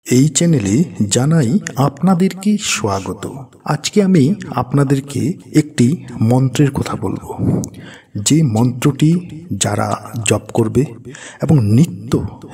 এই চ্যানেলে জানাই আপনাদেরকে স্বাগত। আজকে আমি আপনাদেরকে একটি মন্ত্রের কথা বলবো, যে মন্ত্রটি যারা জপ করবে এবং নিত্য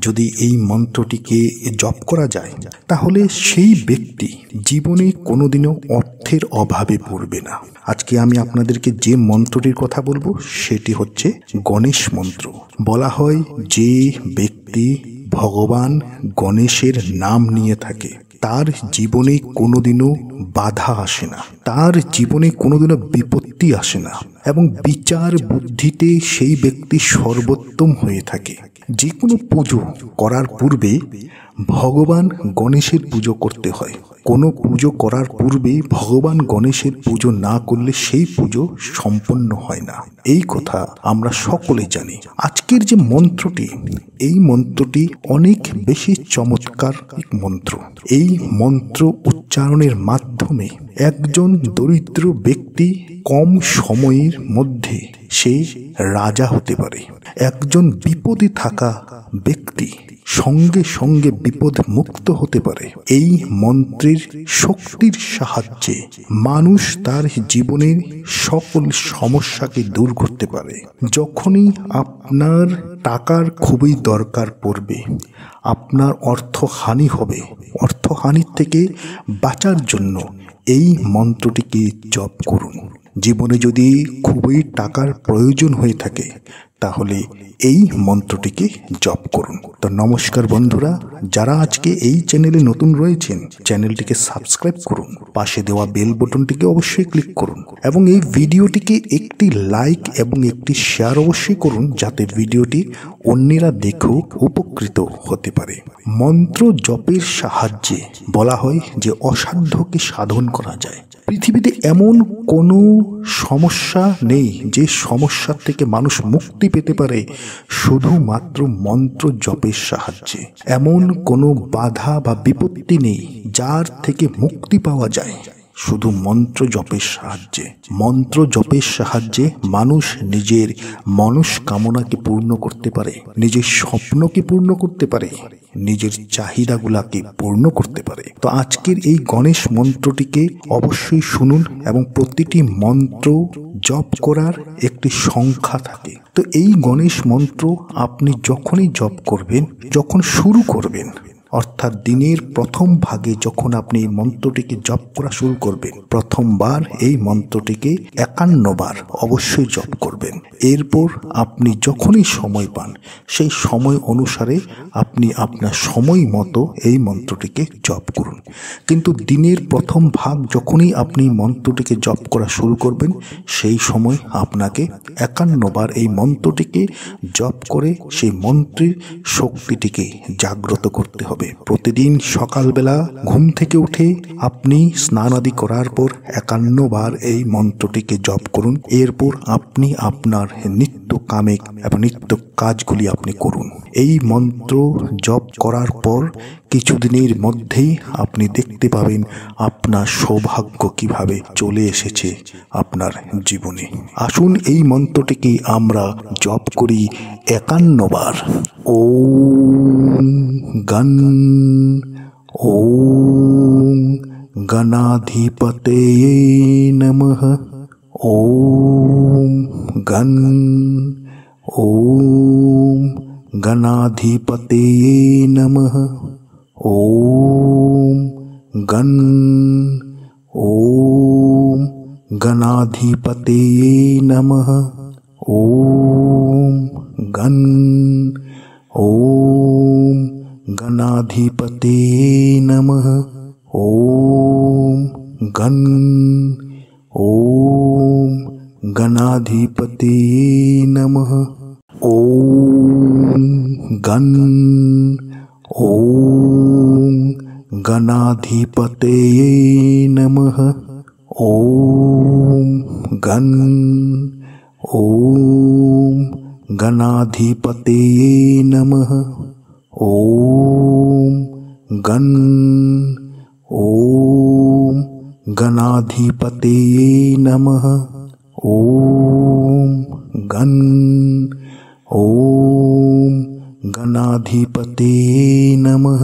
যদি এই মন্ত্রটিকে জপ করা যায়, তাহলে সেই ব্যক্তি জীবনে কোনোদিনও অর্থের অভাবে পড়বে না। আজকে আমি আপনাদেরকে যে মন্ত্রটির কথা বলবো সেটি হচ্ছে গণেশ মন্ত্র। বলা হয় যে ব্যক্তি ভগবান গণেশের নাম নিয়ে থাকে তার জীবনে কোনোদিনও বাধা আসে না, তার জীবনে কোনোদিনও বিপত্তি আসে না এবং বিচার বুদ্ধিতে সেই ব্যক্তি সর্বোত্তম হয়ে থাকে। যে কোনো পুজো করার পূর্বে ভগবান গণেশের পুজো করতে হয়। কোনো পুজো করার পূর্বে ভগবান গণেশের পুজো না করলে সেই পুজো সম্পন্ন হয় না। এই কথা আমরা সকলে জানি। আজকের যে মন্ত্রটি, এই মন্ত্রটি অনেক বেশি চমৎকার এক মন্ত্র। এই মন্ত্র উচ্চারণের মাধ্যমে একজন দরিদ্র ব্যক্তি কম সময়ের মধ্যে সে রাজা হতে পারে। একজন বিপদে থাকা ব্যক্তি সঙ্গে সঙ্গে বিপদ মুক্ত হতে পারে। এই মন্ত্রের শক্তির সাহায্যে মানুষ তার জীবনের সকল সমস্যাকে দূর করতে পারে। যখনই আপনার টাকার খুবই দরকার পড়বে, আপনার অর্থহানি হবে, অর্থহানির থেকে বাঁচার জন্য এই মন্ত্রটিকে জপ করুন। জীবনে যদি খুবই টাকার প্রয়োজন হয়ে থাকে তাহলে এই মন্ত্রটিকে জপ করুন। তো নমস্কার বন্ধুরা, যারা আজকে এই চ্যানেলে নতুন রয়েছেন, চ্যানেলটিকে সাবস্ক্রাইব করুন, পাশে দেওয়া বেল বাটনটিকে অবশ্যই ক্লিক করুন এবং এই ভিডিওটিকে একটি লাইক এবং একটি শেয়ার অবশ্যই করুন, যাতে ভিডিওটি অন্যরা দেখেও উপকৃত হতে পারে। মন্ত্র জপের সাহায্যে বলা হয় যে অসাধ্যকে সাধন করা যায়। পৃথিবীতে এমন কোনো সমস্যা নেই যে সমস্যার থেকে মানুষ মুক্তি পেতে পারে শুধুমাত্র মন্ত্র জপের সাহায্যে। এমন কোনো বাধা বা বিপত্তি নেই যার থেকে মুক্তি পাওয়া যায় শুধু মন্ত্র জপের সাহায্যে। মন্ত্র জপের সাহায্যে মানুষ নিজের মনস্কামনাকে পূর্ণ করতে পারে, নিজের স্বপ্নকে পূর্ণ করতে পারে, নিজের চাহিদাগুলাকে পূর্ণ করতে পারে। তো আজকের এই গণেশ মন্ত্রটিকে অবশ্যই শুনুন এবং প্রতিটি মন্ত্র জপ করার একটি সংখ্যা থাকে। তো এই গণেশ মন্ত্র আপনি যখনই জপ করবেন, যখন শুরু করবেন, অর্থাৎ দিনের প্রথম ভাগে যখন আপনি এই মন্ত্রটিকে জপ করা শুরু করবেন, প্রথমবার এই মন্ত্রটিকে 51 বার অবশ্যই জপ করবেন। এরপর আপনি যখনই সময় পান সেই সময় অনুসারে আপনি আপনার সময় মতো এই মন্ত্রটিকে জপ করুন। কিন্তু দিনের প্রথম ভাগ যখনই আপনি মন্ত্রটিকে জপ করা শুরু করবেন, সেই সময় আপনাকে 51 বার এই মন্ত্রটিকে জপ করে সেই মন্ত্রের শক্তিটিকে জাগ্রত করতে হবে। প্রতিদিন সকালবেলা ঘুম থেকে উঠে আপনি স্নান আদি করার পর 51 বার এই মন্ত্রটিকে জপ করুন। এরপর আপনি আপনার নিত্য কামেক এবং নিত্য কাজগুলি আপনি করুন। এই মন্ত্র জপ করার পর কিছুদিনের মধ্যেই আপনি দেখতে পাবেন আপনার সৌভাগ্য কিভাবে চলে এসেছে আপনার জীবনে। আসুন এই মন্ত্রটিকে আমরা জপ করি 51 বার। ওম গণ ওম গণাধিপতয়ে নমঃ। ওম গণ ওম গণাধিপতয়ে নমঃ। ওম গণ ওম গণাধিপতয়ে নমঃ। ওম গণ ওম গণাধিপতয়ে নমঃ। ওম গণ ওম গণাধিপতয়ে নমঃ। ওম গণ ওম গণাধিপতয়ে নমঃ। ওম গণ ওম গণাধিপতয়ে নমঃ। ওম গণ ওম গণাধিপতয়ে নমঃ। ওম গণ ওম গণাধিপতয়ে নমঃ।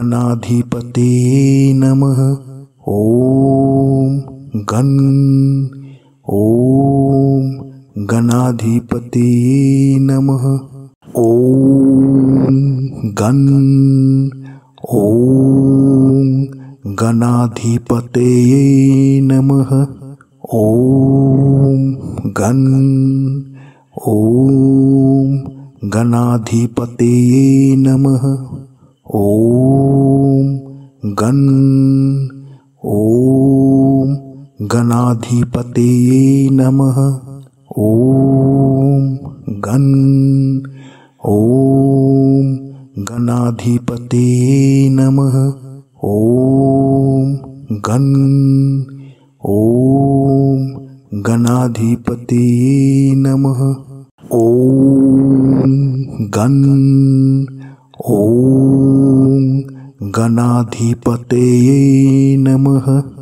गणाधिपते नमः। ॐ गण ॐ गणाधिपते नमः। ॐ गण ॐ गणाधिपते नमः। ॐ गण ॐ गणाधिपते नमः। ॐ गण ॐ गणाधिपते नमः। ॐ गण ॐ गणाधिपते नमः। ॐ गण ॐ गणाधिपते नमः। ॐ गण ॐ गणाधिपते नमः।